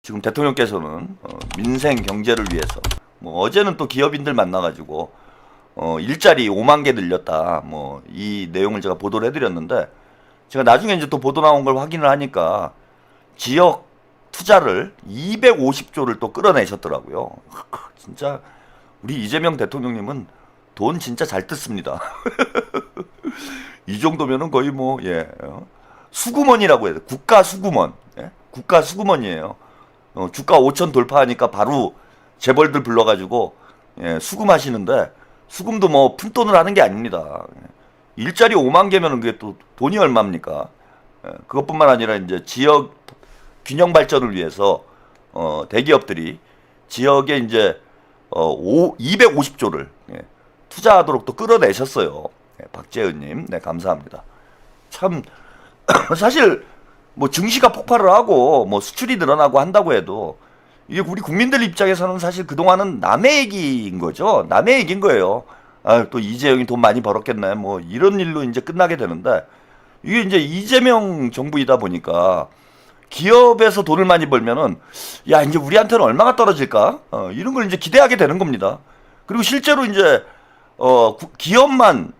지금 대통령께서는 민생 경제를 위해서 뭐 어제는 또 기업인들 만나가지고 일자리 5만 개 늘렸다 뭐 이 내용을 제가 보도를 해드렸는데 제가 나중에 이제 또 보도 나온 걸 확인을 하니까 지역 투자를 250조를 또 끌어내셨더라고요. 진짜 우리 이재명 대통령님은 돈 진짜 잘 뜯습니다. 이 정도면은 거의 뭐 수구먼이라고 해야 돼. 국가 수구먼. 예? 국가 수구먼이에요. 주가 5천 돌파하니까 바로 재벌들 불러가지고 수금하시는데 수금도 뭐 푼돈을 하는 게 아닙니다. 일자리 5만 개면은 그게 또 돈이 얼마입니까? 그것뿐만 아니라 이제 지역 균형 발전을 위해서 대기업들이 지역에 이제 250조를 투자하도록 또 끌어내셨어요. 박재은님, 네 감사합니다. 참 사실 뭐 증시가 폭발을 하고 뭐 수출이 늘어나고 한다고 해도 이게 우리 국민들 입장에서는 사실 그동안은 남의 얘기인 거죠. 남의 얘기인 거예요. 아, 또 이재명이 돈 많이 벌었겠네. 뭐 이런 일로 이제 끝나게 되는데 이게 이제 이재명 정부이다 보니까 기업에서 돈을 많이 벌면은 야 이제 우리한테는 얼마가 떨어질까? 이런 걸 이제 기대하게 되는 겁니다. 그리고 실제로 이제 기업만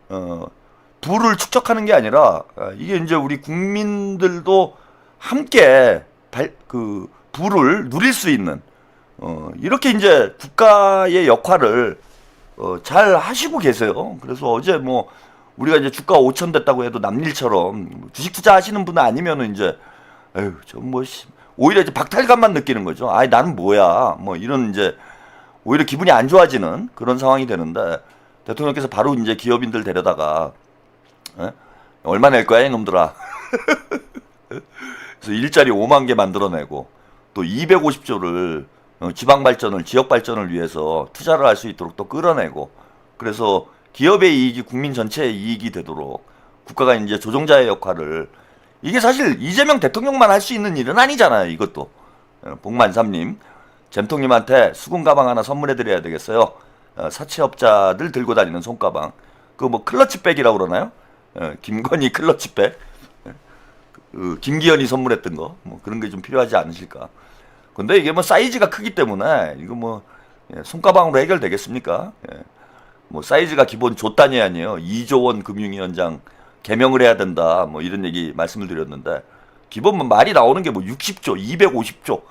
부를 축적하는 게 아니라 이게 이제 우리 국민들도 함께 부를 누릴 수 있는 이렇게 이제 국가의 역할을 잘 하시고 계세요. 그래서 어제 뭐 우리가 이제 주가 5천 됐다고 해도 남일처럼 주식 투자하시는 분 아니면은 이제 에휴 뭐 오히려 이제 박탈감만 느끼는 거죠. 아이 나는 뭐야 뭐 이런 이제 오히려 기분이 안 좋아지는 그런 상황이 되는데 대통령께서 바로 이제 기업인들 데려다가 얼마 낼 거야 이놈들아. 그래서 일자리 5만 개 만들어내고 또 250조를 지방 발전을 지역 발전을 위해서 투자를 할 수 있도록 또 끌어내고 그래서 기업의 이익이 국민 전체의 이익이 되도록 국가가 이제 조종자의 역할을 이게 사실 이재명 대통령만 할 수 있는 일은 아니잖아요. 이것도 복만삼님 잼통님한테 수군 가방 하나 선물해드려야 되겠어요. 사채업자들 들고 다니는 손가방 그 뭐 클러치백이라고 그러나요? 김건희 클러치백 김기현이 선물했던 거 뭐 그런 게 좀 필요하지 않으실까? 근데 이게 뭐 사이즈가 크기 때문에 이거 뭐 손가방으로 해결되겠습니까? 뭐 사이즈가 기본 조 단위 아니에요. 2조 원 금융위원장 개명을 해야 된다. 뭐 이런 얘기 말씀을 드렸는데 기본 뭐 말이 나오는 게 뭐 60조, 250조.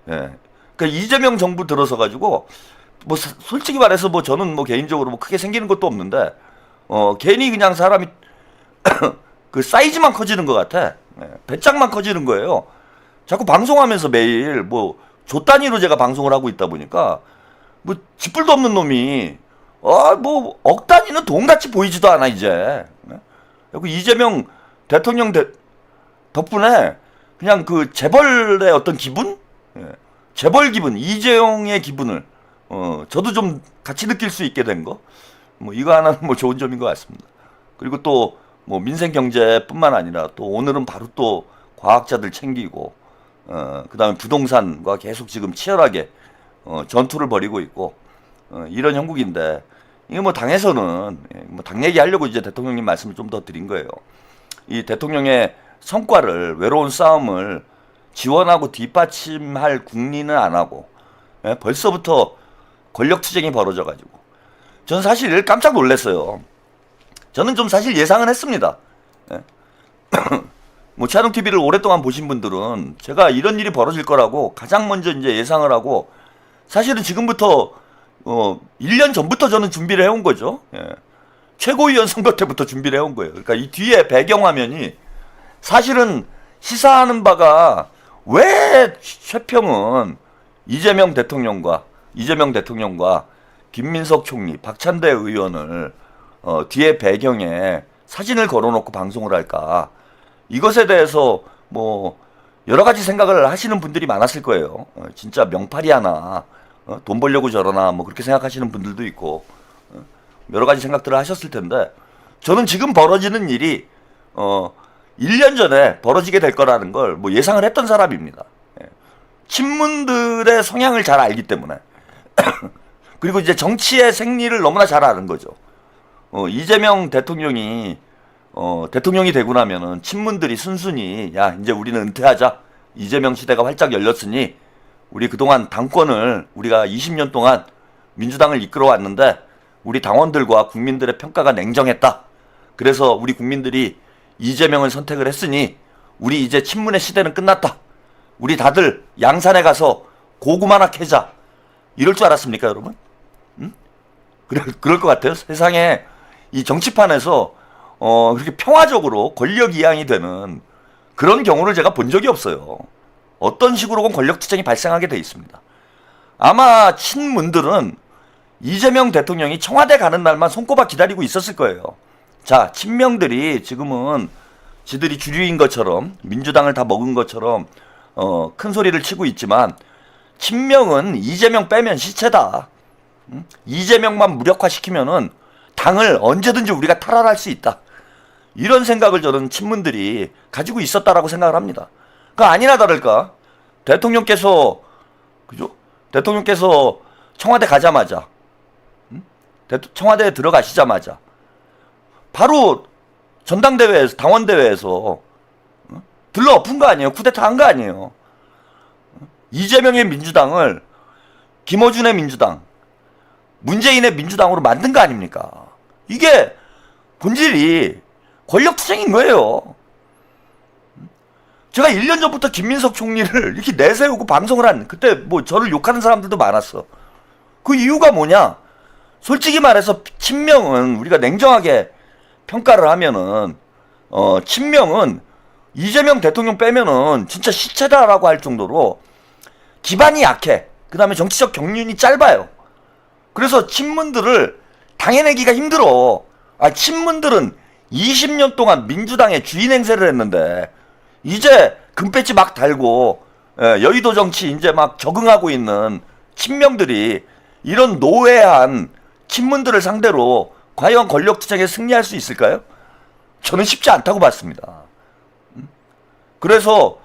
그러니까 이재명 정부 들어서 가지고 뭐 솔직히 말해서 뭐 저는 뭐 개인적으로 뭐 크게 생기는 것도 없는데 괜히 그냥 사람이 그 사이즈만 커지는 것 같아. 배짱만 커지는 거예요. 자꾸 방송하면서 매일 뭐 조 단위로 제가 방송을 하고 있다 보니까 뭐 쥐뿔도 없는 놈이 뭐 억 단위는 돈같이 보이지도 않아 이제. 그리고 이재명 대통령 덕분에 그냥 그 재벌의 어떤 기분, 재벌 기분, 이재용의 기분을 저도 좀 같이 느낄 수 있게 된 거, 뭐 이거 하나는 뭐 좋은 점인 것 같습니다. 그리고 또 뭐 민생 경제뿐만 아니라 또 오늘은 바로 또 과학자들 챙기고, 그다음에 부동산과 계속 지금 치열하게 전투를 벌이고 있고 이런 형국인데 이게 뭐 당에서는 뭐 당 얘기하려고 이제 대통령님 말씀을 좀 더 드린 거예요. 이 대통령의 성과를 외로운 싸움을 지원하고 뒷받침할 국리는 안 하고 벌써부터 권력 투쟁이 벌어져가지고 저는 사실 깜짝 놀랐어요. 저는 좀 사실 예상은 했습니다. 뭐 차룡 TV를 오랫동안 보신 분들은 제가 이런 일이 벌어질 거라고 가장 먼저 이제 예상을 하고 사실은 지금부터 1년 전부터 저는 준비를 해온 거죠. 최고위원 선거 때부터 준비를 해온 거예요. 그러니까 이 뒤에 배경화면이 사실은 시사하는 바가 왜 최평은 이재명 대통령과 김민석 총리, 박찬대 의원을 뒤에 배경에 사진을 걸어놓고 방송을 할까? 이것에 대해서 뭐 여러 가지 생각을 하시는 분들이 많았을 거예요. 진짜 명팔이 하나, 돈 벌려고 저러나 뭐 그렇게 생각하시는 분들도 있고 여러 가지 생각들을 하셨을 텐데 저는 지금 벌어지는 일이 1년 전에 벌어지게 될 거라는 걸 뭐 예상을 했던 사람입니다. 친문들의 성향을 잘 알기 때문에 그리고 이제 정치의 생리를 너무나 잘 아는 거죠. 이재명 대통령이 대통령이 되고 나면은 친문들이 순순히 야 이제 우리는 은퇴하자 이재명 시대가 활짝 열렸으니 우리 그동안 당권을 우리가 20년 동안 민주당을 이끌어 왔는데 우리 당원들과 국민들의 평가가 냉정했다. 그래서 우리 국민들이 이재명을 선택을 했으니 우리 이제 친문의 시대는 끝났다. 우리 다들 양산에 가서 고구마 하나 캐자. 이럴 줄 알았습니까, 여러분? 응? 그럴 것 같아요. 세상에 이 정치판에서 그렇게 평화적으로 권력 이양이 되는 그런 경우를 제가 본 적이 없어요. 어떤 식으로건 권력 투쟁이 발생하게 돼 있습니다. 아마 친문들은 이재명 대통령이 청와대 가는 날만 손꼽아 기다리고 있었을 거예요. 자, 친명들이 지금은 지들이 주류인 것처럼 민주당을 다 먹은 것처럼 큰 소리를 치고 있지만 친명은 이재명 빼면 시체다. 응? 이재명만 무력화시키면은 당을 언제든지 우리가 탈환할 수 있다. 이런 생각을 저는 친문들이 가지고 있었다라고 생각을 합니다. 그 아니나 다를까 대통령께서 그죠? 대통령께서 청와대 가자마자 청와대에 들어가시자마자 바로 전당대회에서 당원대회에서 들러 엎은 거 아니에요? 쿠데타 한 거 아니에요? 이재명의 민주당을 김어준의 민주당, 문재인의 민주당으로 만든 거 아닙니까? 이게 본질이 권력투쟁인 거예요. 제가 1년 전부터 김민석 총리를 이렇게 내세우고 방송을 한 그때 뭐 저를 욕하는 사람들도 많았어. 그 이유가 뭐냐? 솔직히 말해서 친명은 우리가 냉정하게 평가를 하면은 친명은 이재명 대통령 빼면은 진짜 시체다라고 할 정도로 기반이 약해. 그 다음에 정치적 경륜이 짧아요. 그래서 친문들을 당해내기가 힘들어. 친문들은 20년 동안 민주당의 주인 행세를 했는데 이제 금배지 막 달고 여의도 정치 이제 막 적응하고 있는 친명들이 이런 노회한 친문들을 상대로 과연 권력투쟁에 승리할 수 있을까요? 저는 쉽지 않다고 봤습니다. 그래서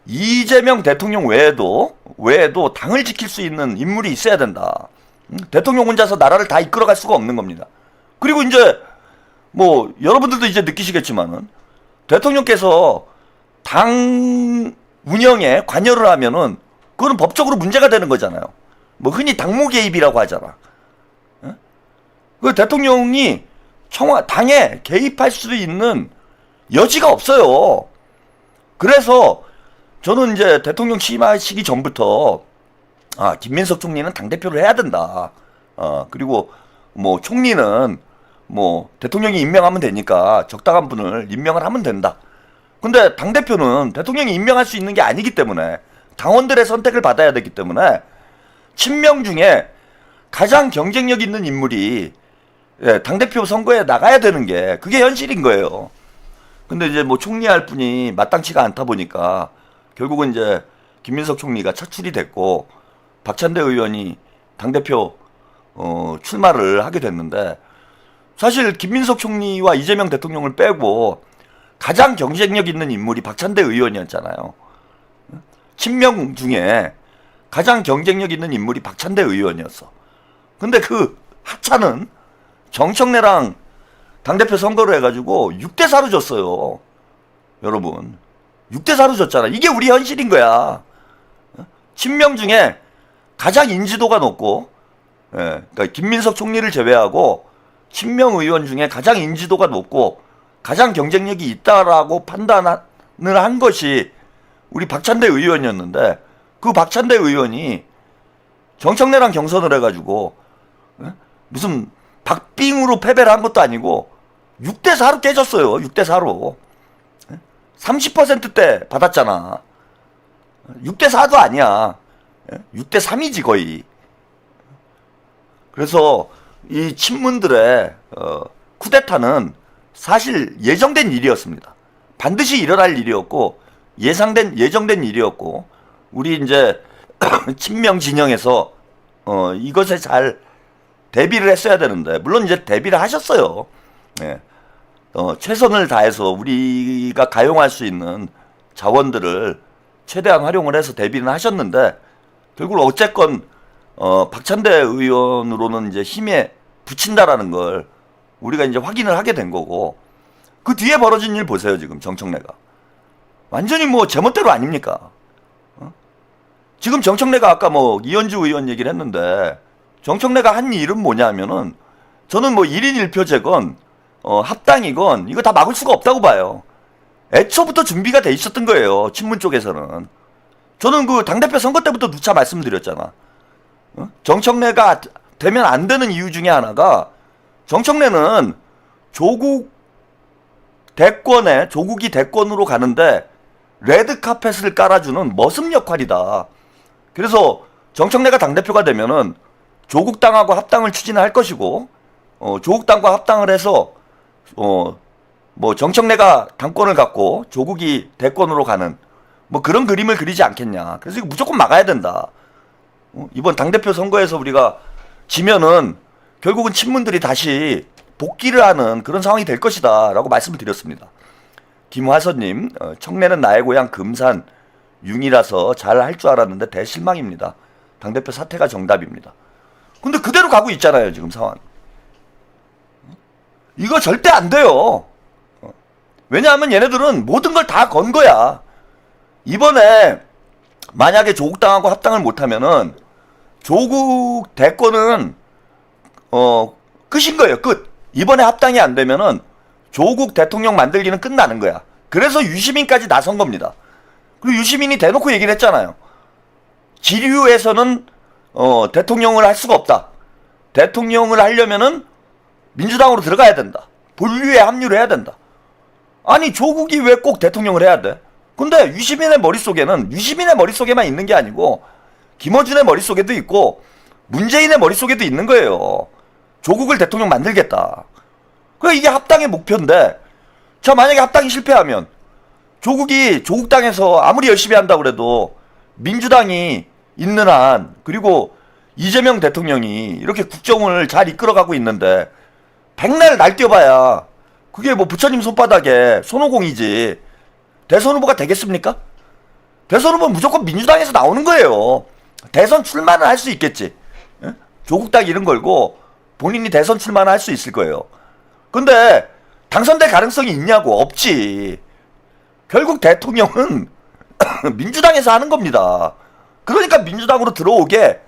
이재명 대통령 외에도 당을 지킬 수 있는 인물이 있어야 된다. 대통령 혼자서 나라를 다 이끌어갈 수가 없는 겁니다. 그리고 이제 뭐 여러분들도 이제 느끼시겠지만은 대통령께서 당 운영에 관여를 하면은 그거는 법적으로 문제가 되는 거잖아요. 뭐 흔히 당무 개입이라고 하잖아. 그 대통령이 당에 개입할 수 있는 여지가 없어요. 그래서 저는 이제 대통령 취임하시기 전부터 김민석 총리는 당대표를 해야 된다. 그리고 뭐 총리는 뭐 대통령이 임명하면 되니까 적당한 분을 임명을 하면 된다. 근데 당대표는 대통령이 임명할 수 있는 게 아니기 때문에 당원들의 선택을 받아야 되기 때문에 친명 중에 가장 경쟁력 있는 인물이 당대표 선거에 나가야 되는 게 그게 현실인 거예요. 근데 이제 뭐 총리할 분이 마땅치가 않다 보니까 결국은 이제 김민석 총리가 차출이 됐고 박찬대 의원이 당대표 출마를 하게 됐는데 사실 김민석 총리와 이재명 대통령을 빼고 가장 경쟁력 있는 인물이 박찬대 의원이었잖아요. 친명 중에 가장 경쟁력 있는 인물이 박찬대 의원이었어. 근데 그 하차는 정청래랑 당대표 선거를 해가지고 6대4로 졌어요. 여러분 6대4로 졌잖아. 이게 우리 현실인 거야. 친명 중에 가장 인지도가 높고 그러니까 김민석 총리를 제외하고 친명 의원 중에 가장 인지도가 높고 가장 경쟁력이 있다라고 판단을 한 것이 우리 박찬대 의원이었는데 그 박찬대 의원이 정청래랑 경선을 해가지고 무슨 박빙으로 패배를 한 것도 아니고 6대4로 깨졌어요. 6대4로 30%대 받았잖아. 6대4도 아니야. 6대3이지 거의. 그래서 이 친문들의 쿠데타는 사실 예정된 일이었습니다. 반드시 일어날 일이었고 예정된 일이었고 우리 이제 친명 진영에서 이것에 잘 대비를 했어야 되는데 물론 이제 대비를 하셨어요. 최선을 다해서 우리가 가용할 수 있는 자원들을 최대한 활용을 해서 대비는 하셨는데 결국 어쨌건 박찬대 의원으로는 이제 힘에 붙인다라는 걸 우리가 이제 확인을 하게 된 거고 그 뒤에 벌어진 일 보세요. 지금 정청래가 완전히 뭐 제멋대로 아닙니까? 지금 정청래가 아까 뭐 이현주 의원 얘기를 했는데 정청래가 한 일은 뭐냐면은 저는 뭐 1인 1표제건 합당이건 이거 다 막을 수가 없다고 봐요. 애초부터 준비가 돼 있었던 거예요. 친문 쪽에서는. 저는 그 당대표 선거 때부터 누차 말씀드렸잖아. 정청래가 되면 안 되는 이유 중에 하나가 정청래는 조국이 대권으로 가는데 레드카펫을 깔아주는 머슴 역할이다. 그래서 정청래가 당대표가 되면은 조국당하고 합당을 추진할 것이고, 조국당과 합당을 해서, 뭐 정청래가 당권을 갖고 조국이 대권으로 가는 뭐 그런 그림을 그리지 않겠냐. 그래서 이거 무조건 막아야 된다. 이번 당대표 선거에서 우리가 지면은 결국은 친문들이 다시 복귀를 하는 그런 상황이 될 것이다 라고 말씀을 드렸습니다. 김화선님, 청래는 나의 고향 금산 융이라서 잘 할 줄 알았는데 대실망입니다. 당대표 사퇴가 정답입니다. 근데 그대로 가고 있잖아요 지금 상황. 이거 절대 안 돼요. 왜냐하면 얘네들은 모든 걸 다 건 거야. 이번에 만약에 조국당하고 합당을 못하면은 조국 대권은 끝인 거예요. 끝. 이번에 합당이 안 되면은 조국 대통령 만들기는 끝나는 거야. 그래서 유시민까지 나선 겁니다. 그리고 유시민이 대놓고 얘기를 했잖아요. 지류에서는 대통령을 할 수가 없다. 대통령을 하려면은 민주당으로 들어가야 된다. 본류에 합류를 해야 된다. 아니 조국이 왜 꼭 대통령을 해야 돼? 근데 유시민의 머릿속에만 있는 게 아니고 김어준의 머릿속에도 있고 문재인의 머릿속에도 있는 거예요. 조국을 대통령 만들겠다. 그 이게 합당의 목표인데, 자 만약에 합당이 실패하면 조국이 조국당에서 아무리 열심히 한다고 그래도 민주당이 있는 한, 그리고 이재명 대통령이 이렇게 국정을 잘 이끌어가고 있는데 백날 날뛰어봐야 그게 뭐 부처님 손바닥에 손오공이지 대선 후보가 되겠습니까? 대선 후보는 무조건 민주당에서 나오는 거예요. 대선 출마는 할 수 있겠지. 예? 조국당 이름 걸고 본인이 대선 출마는 할 수 있을 거예요. 근데 당선될 가능성이 있냐고? 없지. 결국 대통령은 민주당에서 하는 겁니다. 그러니까 민주당으로 들어오게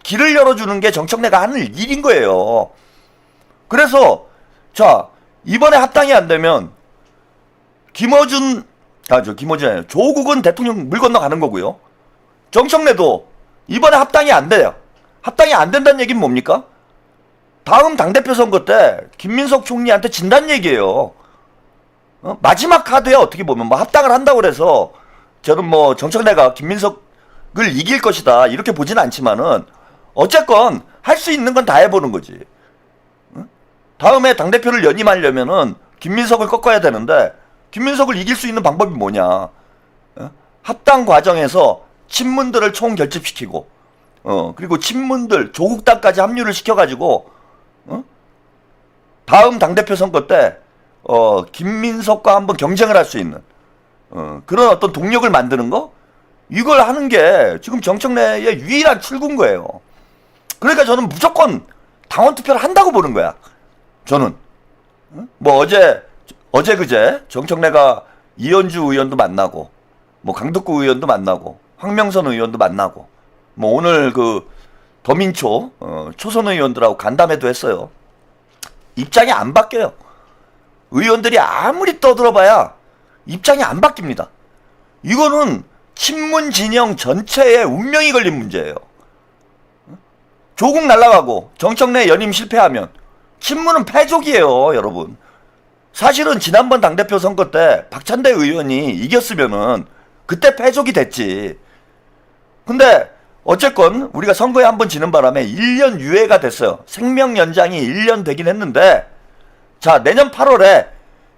길을 열어주는 게 정청래가 하는 일인 거예요. 그래서 자 이번에 합당이 안 되면 김어준이 아니라 조국은 대통령 물 건너가는 거고요. 정청래도 이번에 합당이 안 돼요. 합당이 안 된다는 얘기는 뭡니까? 다음 당대표 선거 때 김민석 총리한테 진다는 얘기예요. 마지막 카드에 어떻게 보면 뭐 합당을 한다고 그래서 저는 뭐 정청래가 김민석을 이길 것이다 이렇게 보진 않지만은 어쨌건 할 수 있는 건 다 해보는 거지. 다음에 당대표를 연임하려면은 김민석을 꺾어야 되는데 김민석을 이길 수 있는 방법이 뭐냐? 합당 과정에서 친문들을 총결집시키고, 그리고 친문들 조국당까지 합류를 시켜가지고, 다음 당대표 선거 때 김민석과 한번 경쟁을 할 수 있는 그런 어떤 동력을 만드는 거, 이걸 하는 게 지금 정청래의 유일한 출구인 거예요. 그러니까 저는 무조건 당원 투표를 한다고 보는 거야. 저는 뭐 어제 그제 정청래가 이현주 의원도 만나고 뭐 강덕구 의원도 만나고 황명선 의원도 만나고 뭐 오늘 그 더민초 초선 의원들하고 간담회도 했어요. 입장이 안 바뀌어요. 의원들이 아무리 떠들어봐야 입장이 안 바뀝니다. 이거는 친문 진영 전체의 운명이 걸린 문제예요. 조국 날아가고 정청래 연임 실패하면 친문은 패족이에요, 여러분. 사실은 지난번 당대표 선거 때 박찬대 의원이 이겼으면은 그때 패족이 됐지. 근데 어쨌건 우리가 선거에 한번 지는 바람에 1년 유예가 됐어요. 생명 연장이 1년 되긴 했는데, 자 내년 8월에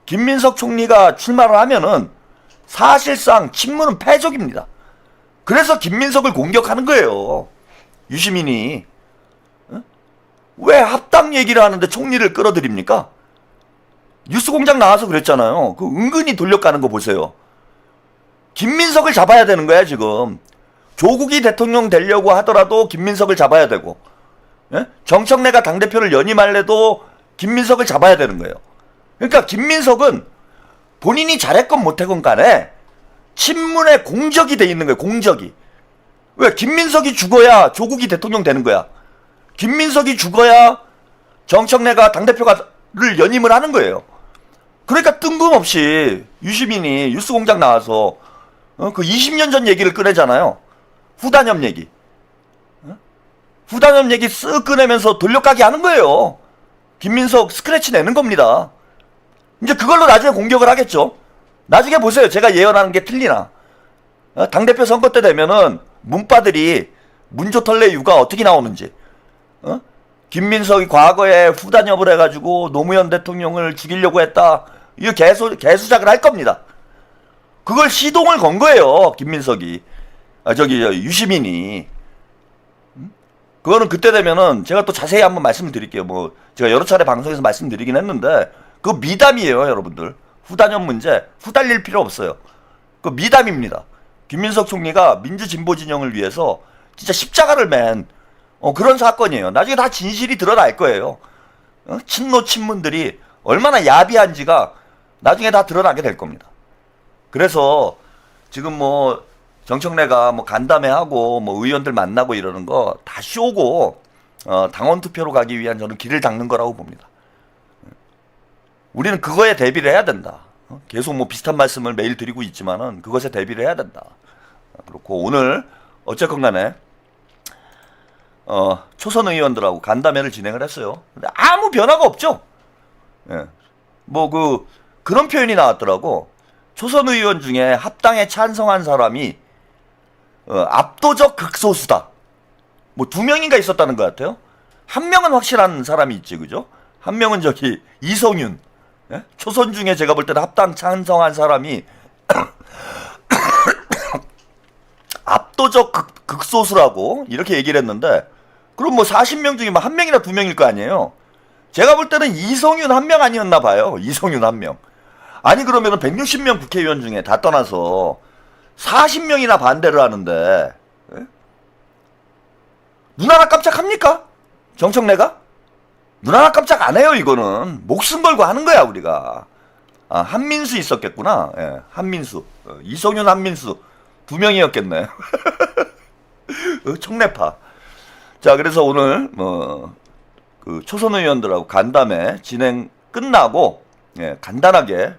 김민석 총리가 출마를 하면은 사실상 친문은 패족입니다. 그래서 김민석을 공격하는 거예요. 유시민이. 왜 합당 얘기를 하는데 총리를 끌어들입니까? 뉴스공장 나와서 그랬잖아요. 그 은근히 돌려가는 거 보세요. 김민석을 잡아야 되는 거야 지금. 조국이 대통령 되려고 하더라도 김민석을 잡아야 되고, 예? 정청래가 당대표를 연임할래도 김민석을 잡아야 되는 거예요. 그러니까 김민석은 본인이 잘했건 못했건 간에 친문의 공적이 돼 있는 거예요. 공적이. 왜? 김민석이 죽어야 조국이 대통령 되는 거야. 김민석이 죽어야 정청래가 당대표를 연임을 하는 거예요. 그러니까 뜬금없이 유시민이 뉴스공장 나와서 그 20년 전 얘기를 꺼내잖아요. 후단협 얘기. 후단협 얘기 쓱 꺼내면서 돌려까기 하는 거예요. 김민석 스크래치 내는 겁니다. 이제 그걸로 나중에 공격을 하겠죠. 나중에 보세요. 제가 예언하는 게 틀리나. 당대표 선거 때 되면은 문바들이 문조털레 유가 어떻게 나오는지. 김민석이 과거에 후단협을 해가지고 노무현 대통령을 죽이려고 했다. 이거 개수작을 할 겁니다. 그걸 시동을 건 거예요. 김민석이. 유시민이. 그거는 그때 되면은 제가 또 자세히 한번 말씀을 드릴게요. 뭐 제가 여러 차례 방송에서 말씀드리긴 했는데 그 미담이에요, 여러분들. 후단협 문제 후달릴 필요 없어요. 그 미담입니다. 김민석 총리가 민주진보 진영을 위해서 진짜 십자가를 맨 그런 사건이에요. 나중에 다 진실이 드러날 거예요. 친노 친문들이 얼마나 야비한지가 나중에 다 드러나게 될 겁니다. 그래서 지금 뭐 정청래가 뭐 간담회하고 뭐 의원들 만나고 이러는 거 다 쇼고 당원 투표로 가기 위한 저는 길을 닦는 거라고 봅니다. 우리는 그거에 대비를 해야 된다. 계속 뭐 비슷한 말씀을 매일 드리고 있지만은 그것에 대비를 해야 된다. 그렇고 오늘 어쨌건 간에 초선 의원들하고 간담회를 진행을 했어요. 근데 아무 변화가 없죠. 예. 뭐 그런 표현이 나왔더라고. 초선 의원 중에 합당에 찬성한 사람이 압도적 극소수다. 뭐 2명인가 있었다는 것 같아요. 한 명은 확실한 사람이 있지, 그죠? 한 명은 이성윤. 예? 초선 중에 제가 볼 때는 합당 찬성한 사람이 압도적 극소수라고 이렇게 얘기를 했는데, 그럼 뭐 40명 중에 한 명이나 2명일 거 아니에요. 제가 볼 때는 이성윤 한 명 아니었나 봐요. 이성윤 한 명. 아니 그러면은 160명 국회의원 중에 다 떠나서 40명이나 반대를 하는데 눈 하나 깜짝합니까? 정청래가? 눈 하나 깜짝 안 해요. 이거는 목숨 걸고 하는 거야 우리가. 한민수 있었겠구나. 예, 한민수. 이성윤 한민수 2명이었겠네. 청래파. 자, 그래서 오늘 그 초선 의원들하고 간담회 진행 끝나고 간단하게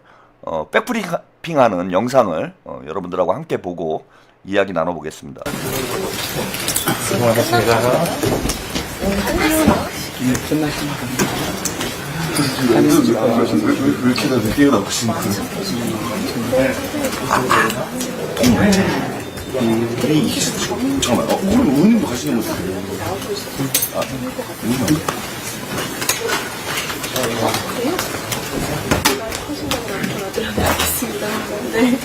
백브리핑하는 영상을 여러분들하고 함께 보고 이야기 나눠보겠습니다. 수고하셨습니다. 왜 이렇게 늦게 나오신 거예요? 잠깐만, 오늘 의원님도 가시는 거죠? 네.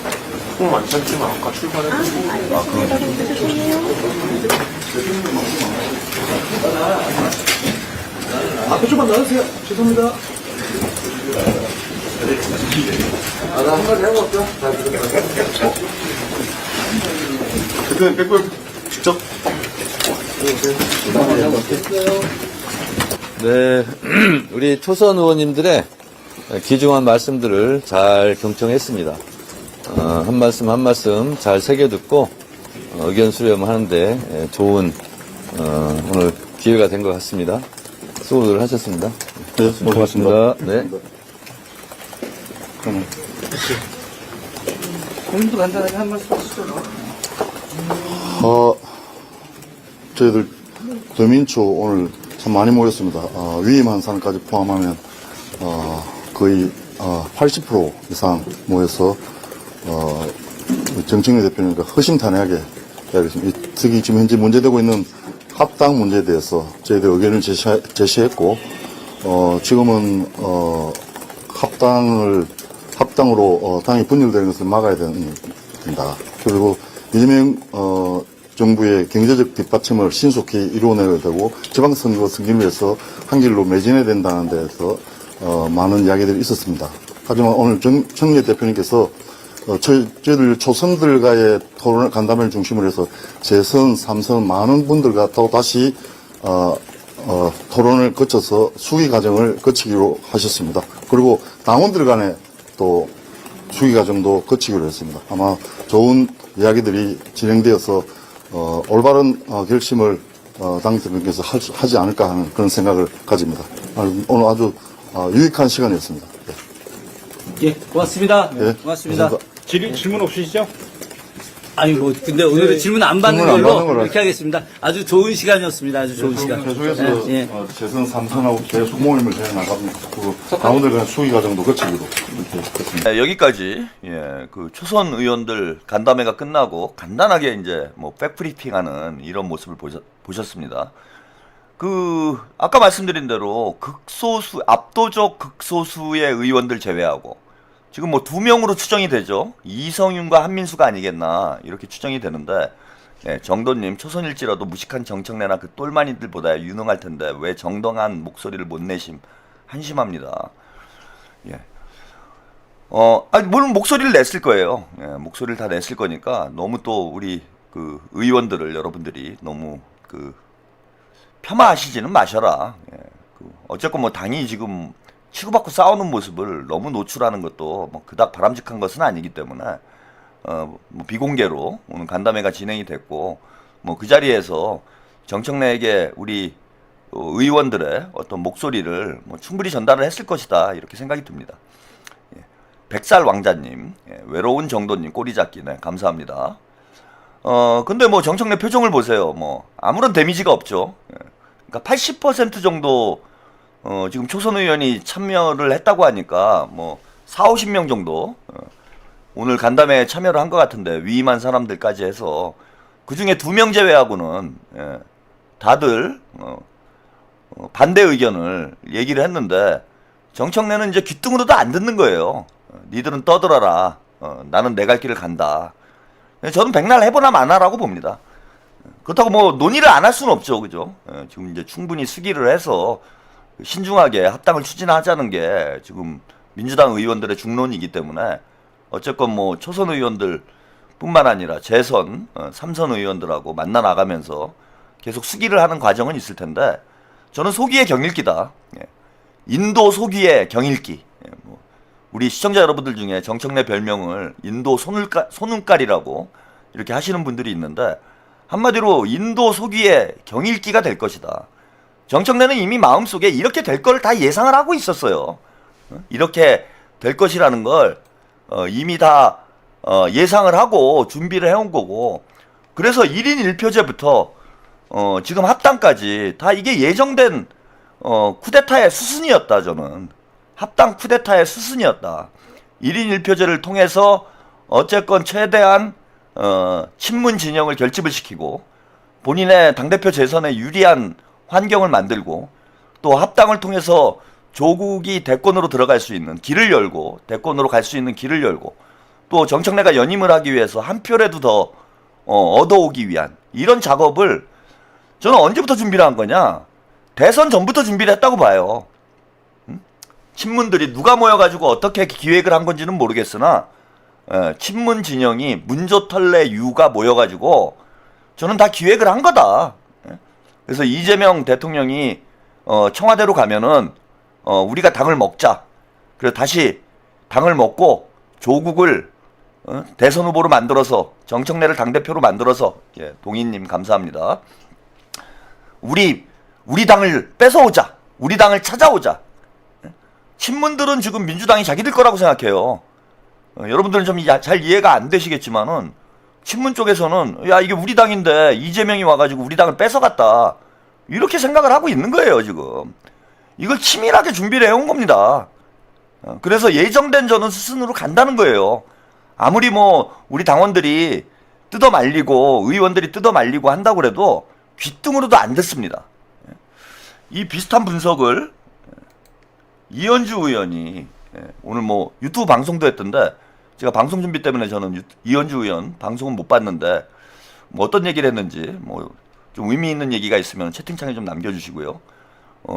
오늘 안 잤지만 아까 출발했는데. 앞에 좀만 나와주세요. 죄송합니다. 나 한 가지 해볼게요. 대표님, 백볼 직접. 네, 우리 초선 의원님들의 귀중한 말씀들을 잘 경청했습니다. 한 말씀 한 말씀 잘 새겨듣고 의견 수렴하는데 좋은 오늘 기회가 된 것 같습니다. 수고들 하셨습니다. 네, 고맙습니다. 네. 본인도 간단하게 한 말씀 하시죠. 저희들 더민초 오늘 참 많이 모였습니다. 위임 한산까지 포함하면 거의 80% 이상 모여서 정청래 대표님과 허심탄회하게 이야기했습니다. 특히 지금 현재 문제되고 있는 합당 문제에 대해서 저희들 의견을 제시했고 지금은 합당으로 당이 분열되는 것을 막아야 된다. 그리고 이재명 정부의 경제적 뒷받침을 신속히 이루어내야 되고 지방선거 승리를 위해서 한 길로 매진해야 된다는 데서 많은 이야기들이 있었습니다. 하지만 오늘 정청래 대표님께서 저희들 초선들과의 토론을 간담회를 중심으로 해서 재선, 3선 많은 분들과 또 다시 토론을 거쳐서 수기 과정을 거치기로 하셨습니다. 그리고 당원들 간에 또 수기 과정도 거치기로 했습니다. 아마 좋은 이야기들이 진행되어서 올바른 결심을 당 대표님께서 하지 않을까 하는 그런 생각을 가집니다. 오늘 아주 유익한 시간이었습니다. 네. 예, 고맙습니다. 예, 고맙습니다. 감사합니다. 질문 없으시죠? 아이고, 근데 오늘은 질문 안 받는 질문 안 걸로 받는 걸로 이렇게 하겠습니다. 아주 좋은 시간이었습니다. 아주 좋은 시간. 계속해서 예, 예. 재선 3선하고 계속 모임을 해나갑니다. 그 가운데 그냥 수의 과정도 거치기로 이렇게 했습니다. 네, 여기까지 그 초선 의원들 간담회가 끝나고 간단하게 이제 뭐 백브리핑하는 이런 모습을 보셨습니다. 그 아까 말씀드린 대로 극소수 압도적 극소수의 의원들 제외하고 지금 뭐 2명으로 추정이 되죠. 이성윤과 한민수가 아니겠나 이렇게 추정이 되는데 정도님 초선일지라도 무식한 정청래나 그 똘마니들보다 유능할 텐데 왜 정당한 목소리를 못 내심 한심합니다. 예. 물론 목소리를 냈을 거예요. 예, 목소리를 다 냈을 거니까 너무 또 우리 그 의원들을 여러분들이 너무 그 폄하하시지는 마셔라. 예, 어쨌건 뭐 당이 지금 치고받고 싸우는 모습을 너무 노출하는 것도 뭐 그닥 바람직한 것은 아니기 때문에 뭐 비공개로 오늘 간담회가 진행이 됐고 뭐 그 자리에서 정청래에게 우리 의원들의 어떤 목소리를 뭐 충분히 전달을 했을 것이다 이렇게 생각이 듭니다. 백살 왕자님, 외로운 정도님 꼬리잡기네 감사합니다. 근데 뭐 정청래 표정을 보세요. 뭐 아무런 데미지가 없죠. 그러니까 80% 정도 지금 초선 의원이 참여를 했다고 하니까 뭐 40-50명 정도 오늘 간담회에 참여를 한 것 같은데 위임한 사람들까지 해서 그 중에 2명 제외하고는 다들 반대 의견을 얘기를 했는데 정청래는 이제 귀뚱으로도 안 듣는 거예요. 니들은 떠들어라. 나는 내 갈 길을 간다. 저는 백날 해보나 마나라고 봅니다. 그렇다고 뭐 논의를 안 할 수는 없죠, 그죠? 지금 이제 충분히 수기를 해서 신중하게 합당을 추진하자는 게 지금 민주당 의원들의 중론이기 때문에 어쨌건 뭐 초선 의원들 뿐만 아니라 재선 3선 의원들하고 만나 나가면서 계속 수기를 하는 과정은 있을 텐데 저는 소기의 경읽기다. 인도 소기의 경읽기. 우리 시청자 여러분들 중에 정청래 별명을 인도 손눈깔이라고 이렇게 하시는 분들이 있는데 한마디로 인도 소기의 경읽기가 될 것이다. 정청래는 이미 마음속에 이렇게 될 걸 다 예상을 하고 있었어요. 이렇게 될 것이라는 걸 이미 다 예상을 하고 준비를 해온 거고 그래서 1인 1표제부터 지금 합당까지 다 이게 예정된 쿠데타의 수순이었다. 저는 합당 쿠데타의 수순이었다. 1인 1표제를 통해서 어쨌건 최대한 친문 진영을 결집을 시키고 본인의 당대표 재선에 유리한 환경을 만들고 또 합당을 통해서 조국이 대권으로 들어갈 수 있는 길을 열고 대권으로 갈 수 있는 길을 열고 또 정청래가 연임을 하기 위해서 한 표라도 더 얻어오기 위한 이런 작업을 저는 언제부터 준비를 한 거냐? 대선 전부터 준비를 했다고 봐요. 친문들이 누가 모여가지고 어떻게 기획을 한 건지는 모르겠으나 친문 진영이 문조털레 유가 모여가지고 저는 다 기획을 한 거다. 그래서 이재명 대통령이 청와대로 가면은 우리가 당을 먹자. 그래서 다시 당을 먹고 조국을 대선 후보로 만들어서 정청래를 당대표로 만들어서 동인님 감사합니다. 우리 당을 뺏어오자. 우리 당을 찾아오자. 친문들은 지금 민주당이 자기들 거라고 생각해요. 여러분들은 좀 잘 이해가 안 되시겠지만은 친문 쪽에서는 야 이게 우리 당인데 이재명이 와가지고 우리 당을 뺏어갔다. 이렇게 생각을 하고 있는 거예요 지금. 이걸 치밀하게 준비를 해온 겁니다. 그래서 예정된 저는 수순으로 간다는 거예요. 아무리 뭐 우리 당원들이 뜯어말리고 의원들이 뜯어말리고 한다고 그래도 귀뚱으로도 안 듣습니다. 이 비슷한 분석을 이현주 의원이 오늘 뭐 유튜브 방송도 했던데 제가 방송 준비 때문에 저는 이현주 의원 방송은 못 봤는데 뭐 어떤 얘기를 했는지 뭐 좀 의미 있는 얘기가 있으면 채팅창에 좀 남겨주시고요.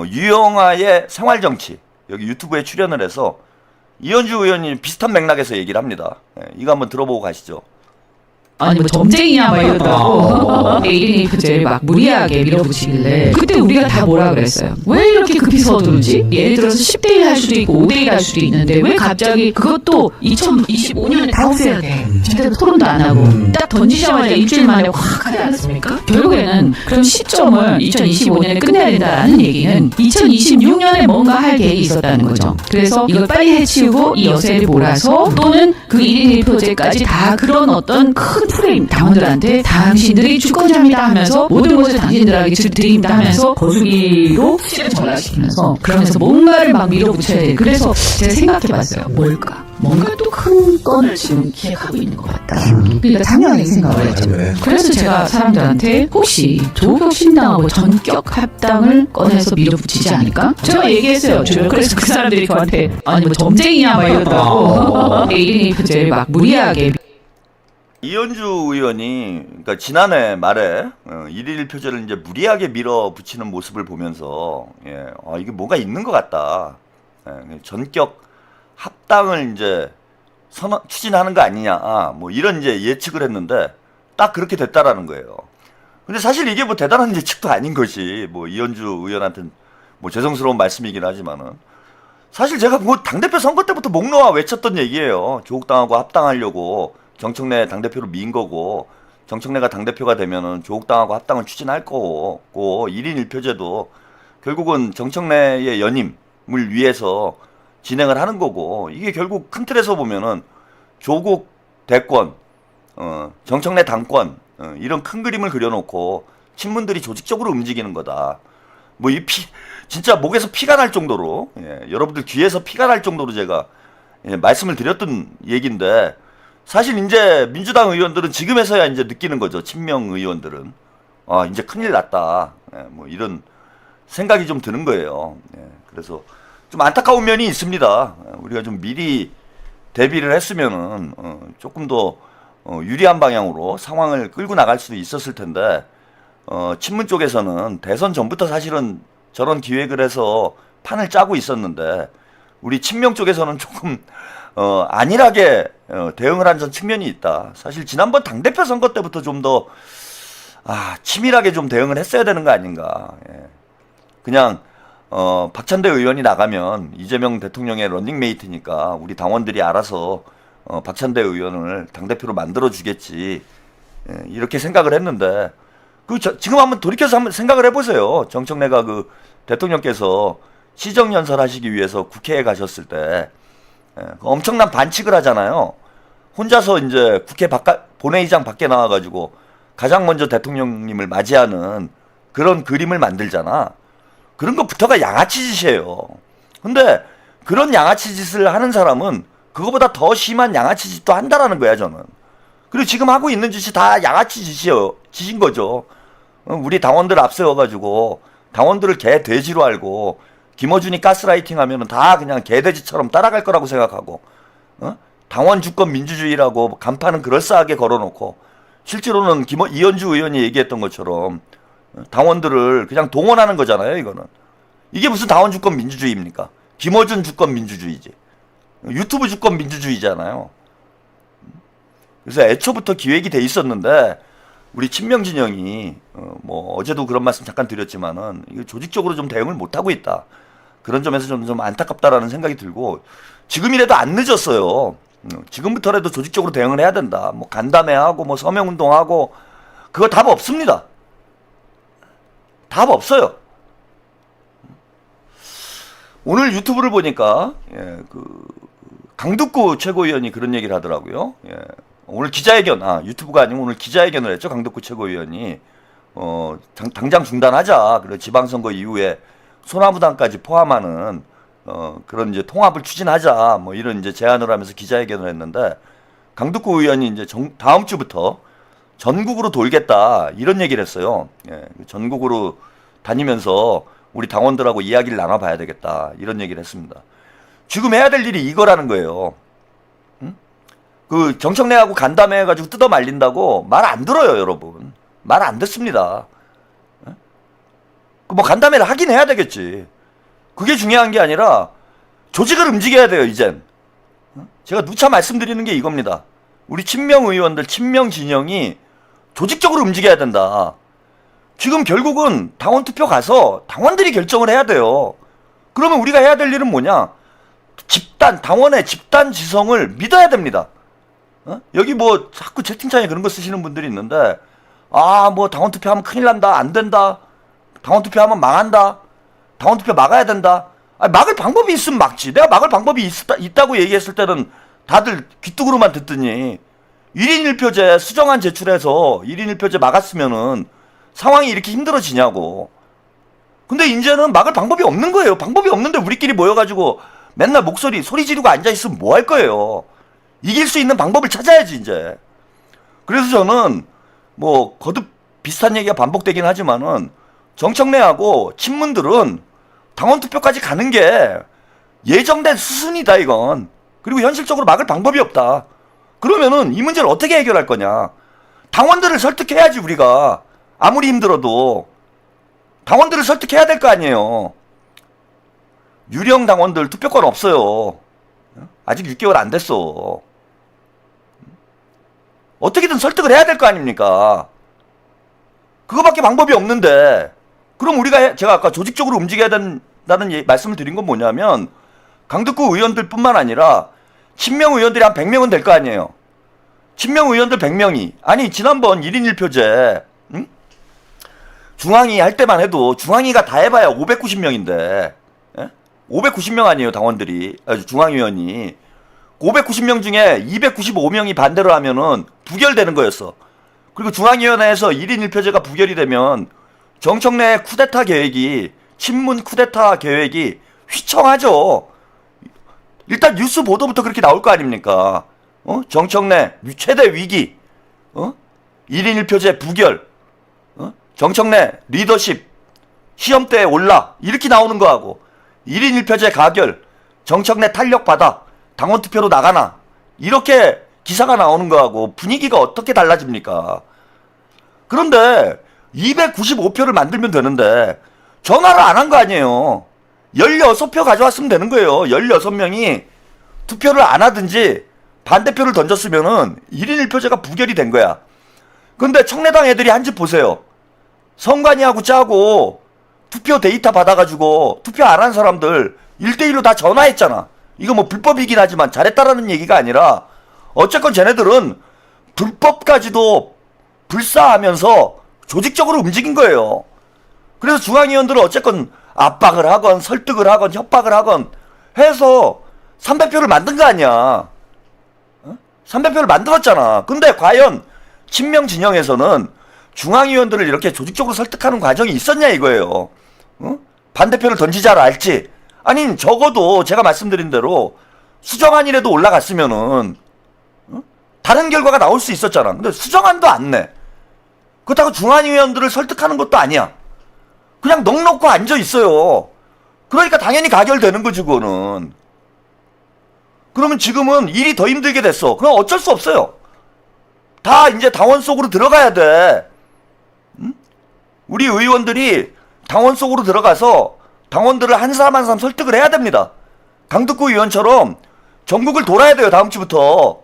유영아의 생활정치 여기 유튜브에 출연을 해서 이현주 의원이 비슷한 맥락에서 얘기를 합니다. 이거 한번 들어보고 가시죠. 아니 뭐 점쟁이냐 막 이러더라고. 1인 1표제를 막 무리하게 밀어붙이길래 그때 우리가 다 뭐라 그랬어요. 왜 이렇게 급히 서두르지? 예를 들어서 10대1 할 수도 있고 5대1 할 수도 있는데 왜 갑자기 그것도 2025년에 다 없애야 돼. 제대로 토론도 안 하고 딱 던지자마자 일주일 만에 확 하지 않았습니까? 결국에는 그런 시점을 2025년에 끝내야 된다라는 얘기는 2026년에 뭔가 할 계획이 있었다는 거죠. 그래서 이걸 빨리 해치우고 이 여세를 몰아서 또는 그 1인 1표제까지 다 그런 어떤 큰 프레임 당원들한테 당신들이 주권자입니다 하면서 모든 것을 당신들에게 드립니다 하면서 거수기로 시를 전락시키면서 그러면서 뭔가를 막 밀어붙여야 돼. 그래서 제가 생각해봤어요. 뭘까? 뭔가 또 큰 건을 지금 기획하고 있는 것 같다. 그러니까 작년에 생각을 했죠. 그래서 제가 사람들한테 혹시 조국 신당하고 전격 합당을 꺼내서 밀어붙이지 않을까? 제가 얘기했어요. 그래서 그 사람들이 저한테 아니 뭐 점쟁이냐 막 이러더라고. 1인 1표제를 막 무리하게 이현주 의원이 그러니까 지난해 말에 1일 표제를 이제 무리하게 밀어붙이는 모습을 보면서 이게 뭔가 있는 것 같다. 전격 합당을 이제 추진하는 거 아니냐, 뭐 이런 이제 예측을 했는데 딱 그렇게 됐다라는 거예요. 근데 사실 이게 뭐 대단한 예측도 아닌 것이 뭐 이현주 의원한테는 뭐 죄송스러운 말씀이긴 하지만은 사실 제가 뭐 당대표 선거 때부터 목 놓아 외쳤던 얘기예요. 조국당하고 합당하려고 정청래 당대표로 민 거고 정청래가 당대표가 되면은 조국당하고 합당을 추진할 거고 1인 1표제도 결국은 정청래의 연임을 위해서 진행을 하는 거고 이게 결국 큰 틀에서 보면은 조국 대권, 정청래 당권 이런 큰 그림을 그려놓고 친문들이 조직적으로 움직이는 거다. 뭐 진짜 목에서 피가 날 정도로 여러분들 귀에서 피가 날 정도로 제가 말씀을 드렸던 얘기인데 사실 이제 민주당 의원들은 지금에서야 이제 느끼는 거죠. 친명 의원들은 이제 큰일 났다. 뭐 이런 생각이 좀 드는 거예요. 그래서 좀 안타까운 면이 있습니다. 우리가 좀 미리 대비를 했으면은 조금 더 유리한 방향으로 상황을 끌고 나갈 수도 있었을 텐데 친문 쪽에서는 대선 전부터 사실은 저런 기획을 해서 판을 짜고 있었는데 우리 친명 쪽에서는 조금 안일하게 대응을 한 전 측면이 있다. 사실 지난번 당대표 선거 때부터 좀 더 치밀하게 좀 대응을 했어야 되는 거 아닌가. 그냥 박찬대 의원이 나가면 이재명 대통령의 런닝메이트니까 우리 당원들이 알아서 박찬대 의원을 당대표로 만들어 주겠지. 이렇게 생각을 했는데 지금 한번 돌이켜서 한번 생각을 해보세요. 정청래가 그 대통령께서 시정연설 하시기 위해서 국회에 가셨을 때 엄청난 반칙을 하잖아요. 혼자서 이제 국회 본회의장 밖에 나와가지고 가장 먼저 대통령님을 맞이하는 그런 그림을 만들잖아. 그런 것부터가 양아치 짓이에요. 근데 그런 양아치 짓을 하는 사람은 그거보다 더 심한 양아치 짓도 한다라는 거야, 저는. 그리고 지금 하고 있는 짓이 다 양아치 짓인 거죠. 우리 당원들 앞세워가지고 당원들을 개 돼지로 알고 김어준이 가스라이팅 하면은 다 그냥 개돼지처럼 따라갈 거라고 생각하고 당원 주권 민주주의라고 간판은 그럴싸하게 걸어놓고 실제로는 이현주 의원이 얘기했던 것처럼 당원들을 그냥 동원하는 거잖아요. 이거는 이게 무슨 당원 주권 민주주의입니까? 김어준 주권 민주주의지. 유튜브 주권 민주주의잖아요. 그래서 애초부터 기획이 돼 있었는데 우리 친명 진영이 뭐 어제도 그런 말씀 잠깐 드렸지만은 이거 조직적으로 좀 대응을 못 하고 있다. 그런 점에서 좀 안타깝다라는 생각이 들고 지금이라도 안 늦었어요. 지금부터라도 조직적으로 대응을 해야 된다. 뭐 간담회하고 뭐 서명운동하고 그거 답 없습니다. 답 없어요. 오늘 유튜브를 보니까 강두구 최고위원이 그런 얘기를 하더라고요. 오늘 기자회견, 유튜브가 아니고 오늘 기자회견을 했죠. 강두구 최고위원이 당장 중단하자. 그리고 지방선거 이후에 소나무당까지 포함하는 그런 이제 통합을 추진하자. 뭐 이런 이제 제안을 하면서 기자회견을 했는데 강두구 의원이 이제 다음 주부터 전국으로 돌겠다 이런 얘기를 했어요. 전국으로 다니면서 우리 당원들하고 이야기를 나눠봐야 되겠다 이런 얘기를 했습니다. 지금 해야 될 일이 이거라는 거예요. 그 정청래하고 간담회 해가지고 뜯어 말린다고 말 안 들어요, 여러분. 말 안 듣습니다. 뭐 간담회를 하긴 해야 되겠지. 그게 중요한 게 아니라 조직을 움직여야 돼요, 이젠. 제가 누차 말씀드리는 게 이겁니다. 우리 친명 의원들, 친명 진영이 조직적으로 움직여야 된다. 지금 결국은 당원 투표 가서 당원들이 결정을 해야 돼요. 그러면 우리가 해야 될 일은 뭐냐? 당원의 집단 지성을 믿어야 됩니다. 여기 뭐 자꾸 채팅창에 그런 거 쓰시는 분들이 있는데, 뭐 당원 투표하면 큰일 난다, 안 된다, 당원 투표하면 망한다, 당원 투표 막아야 된다. 막을 방법이 있으면 막지. 내가 막을 방법이 있다고 얘기했을 때는 다들 귀뚝으로만 듣더니 1인 1표제 수정안 제출해서 1인 1표제 막았으면은 상황이 이렇게 힘들어지냐고. 근데 이제는 막을 방법이 없는 거예요. 방법이 없는데 우리끼리 모여가지고 맨날 소리 지르고 앉아있으면 뭐 할 거예요. 이길 수 있는 방법을 찾아야지 이제. 그래서 저는 뭐 거듭 비슷한 얘기가 반복되긴 하지만은 정청래하고 친문들은 당원 투표까지 가는 게 예정된 수순이다 이건. 그리고 현실적으로 막을 방법이 없다. 그러면은 이 문제를 어떻게 해결할 거냐. 당원들을 설득해야지 우리가. 아무리 힘들어도 당원들을 설득해야 될 거 아니에요. 유령 당원들 투표권 없어요. 아직 6개월 안 됐어. 어떻게든 설득을 해야 될 거 아닙니까? 그거밖에 방법이 없는데, 그럼 제가 아까 조직적으로 움직여야 된다는 말씀을 드린 건 뭐냐면, 강북구 의원들 뿐만 아니라 친명 의원들이 한 100명은 될 거 아니에요. 친명 의원들 100명이, 아니 지난번 1인 1표제 중앙위 할 때만 해도 중앙위가 다 해봐야 590명인데 590명 아니에요 당원들이, 중앙위원이. 590명 중에 295명이 반대로 하면은 부결되는 거였어. 그리고 중앙위원회에서 1인 1표제가 부결이 되면 정청래 쿠데타 계획이, 친문 쿠데타 계획이 휘청하죠. 일단 뉴스 보도부터 그렇게 나올 거 아닙니까? 정청래 최대 위기, 1인 1표제 부결, 정청래 리더십 시험대에 올라, 이렇게 나오는 거하고 1인 1표제 가결, 정청래 탄력받아 당원 투표로 나가나, 이렇게 기사가 나오는 거하고 분위기가 어떻게 달라집니까? 그런데 295표를 만들면 되는데 전화를 안 한 거 아니에요. 16표 가져왔으면 되는 거예요. 16명이 투표를 안 하든지 반대표를 던졌으면은 1인 1표제가 부결이 된 거야. 근데 청래당 애들이 한 짓 보세요. 선관위하고 짜고 투표 데이터 받아가지고 투표 안 한 사람들 1대1로 다 전화했잖아. 이거 뭐 불법이긴 하지만 잘했다라는 얘기가 아니라 어쨌건 쟤네들은 불법까지도 불사하면서 조직적으로 움직인 거예요. 그래서 중앙위원들은 어쨌건 압박을 하건 설득을 하건 협박을 하건 해서 300표를 만든 거 아니야. 300표를 만들었잖아. 근데 과연 친명 진영에서는 중앙위원들을 이렇게 조직적으로 설득하는 과정이 있었냐 이거예요. 반대표를 던지자라 할지, 아니 적어도 제가 말씀드린 대로 수정안이라도 올라갔으면은 다른 결과가 나올 수 있었잖아. 근데 수정안도 안 내. 그렇다고 중앙위원들을 설득하는 것도 아니야. 그냥 넋놓고 앉아 있어요. 그러니까 당연히 가결되는 거지 그거는. 그러면 지금은 일이 더 힘들게 됐어. 그럼 어쩔 수 없어요. 다 이제 당원 속으로 들어가야 돼. 우리 의원들이 당원 속으로 들어가서 당원들을 한 사람 한 사람 설득을 해야 됩니다. 강북구 의원처럼 전국을 돌아야 돼요. 다음 주부터.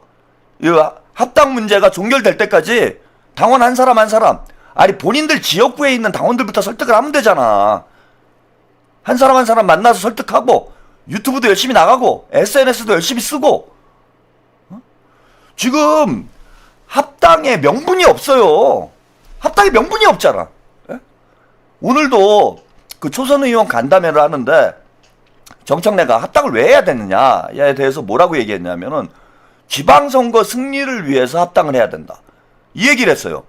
이 합당 문제가 종결될 때까지 당원 한 사람 한 사람, 아니 본인들 지역구에 있는 당원들부터 설득을 하면 되잖아. 한 사람 한 사람 만나서 설득하고 유튜브도 열심히 나가고 SNS도 열심히 쓰고. 지금 합당에 명분이 없어요. 합당에 명분이 없잖아. 오늘도 그 초선 의원 간담회를 하는데 정청래가 합당을 왜 해야 되느냐에 대해서 뭐라고 얘기했냐면은 지방선거 승리를 위해서 합당을 해야 된다, 이 얘기를 했어요.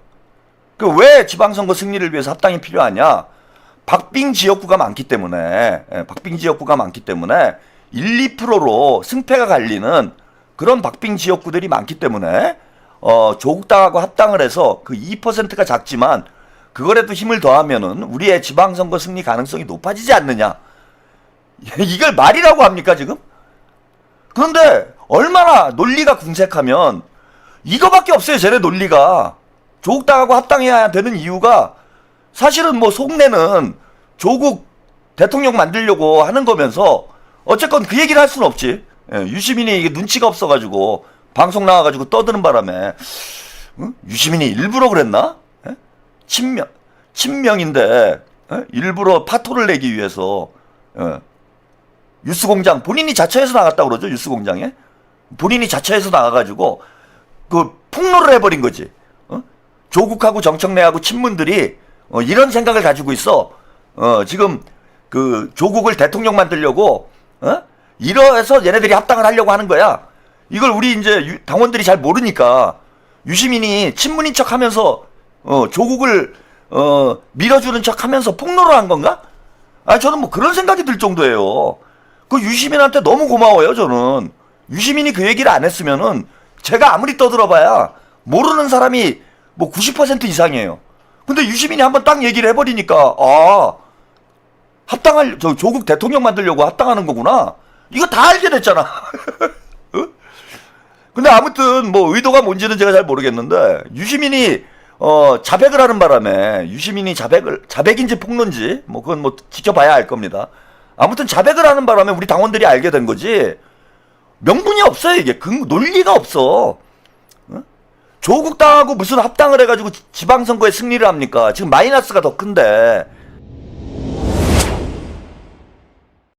그 왜 지방선거 승리를 위해서 합당이 필요하냐? 박빙 지역구가 많기 때문에, 박빙 지역구가 많기 때문에 1, 2%로 승패가 갈리는 그런 박빙 지역구들이 많기 때문에 조국당하고 합당을 해서 그 2%가 작지만 그거라도 힘을 더하면은 우리의 지방선거 승리 가능성이 높아지지 않느냐. 이걸 말이라고 합니까 지금? 그런데 얼마나 논리가 궁색하면 이거밖에 없어요. 쟤네 논리가. 조국당하고 합당해야 되는 이유가 사실은 뭐 속내는 조국 대통령 만들려고 하는 거면서 어쨌건 그 얘기를 할 수는 없지. 유시민이 이게 눈치가 없어가지고 방송 나와가지고 떠드는 바람에 유시민이 일부러 그랬나? 예? 친명인데 일부러 파토를 내기 위해서 뉴스공장 본인이 자처해서 나갔다고 그러죠. 뉴스공장에 본인이 자처해서 나가가지고 그 폭로를 해버린 거지. 조국하고 정청래하고 친문들이 이런 생각을 가지고 있어. 지금 그 조국을 대통령 만들려고 이러해서 얘네들이 합당을 하려고 하는 거야. 이걸 우리 이제 당원들이 잘 모르니까 유시민이 친문인 척하면서 조국을 밀어주는 척하면서 폭로를 한 건가? 아 저는 뭐 그런 생각이 들 정도예요. 그 유시민한테 너무 고마워요. 저는 유시민이 그 얘기를 안 했으면은 제가 아무리 떠들어봐야 모르는 사람이 뭐 90% 이상이에요. 근데 유시민이 한번 딱 얘기를 해버리니까 합당할 조국 대통령 만들려고 합당하는 거구나. 이거 다 알게 됐잖아. 근데 아무튼 뭐 의도가 뭔지는 제가 잘 모르겠는데 유시민이 자백을 하는 바람에 유시민이 자백인지 폭로인지 뭐 그건 뭐 지켜봐야 알 겁니다. 아무튼 자백을 하는 바람에 우리 당원들이 알게 된 거지. 명분이 없어요. 이게 논리가 없어. 조국 당하고 무슨 합당을 해가지고 지방선거에 승리를 합니까? 지금 마이너스가 더 큰데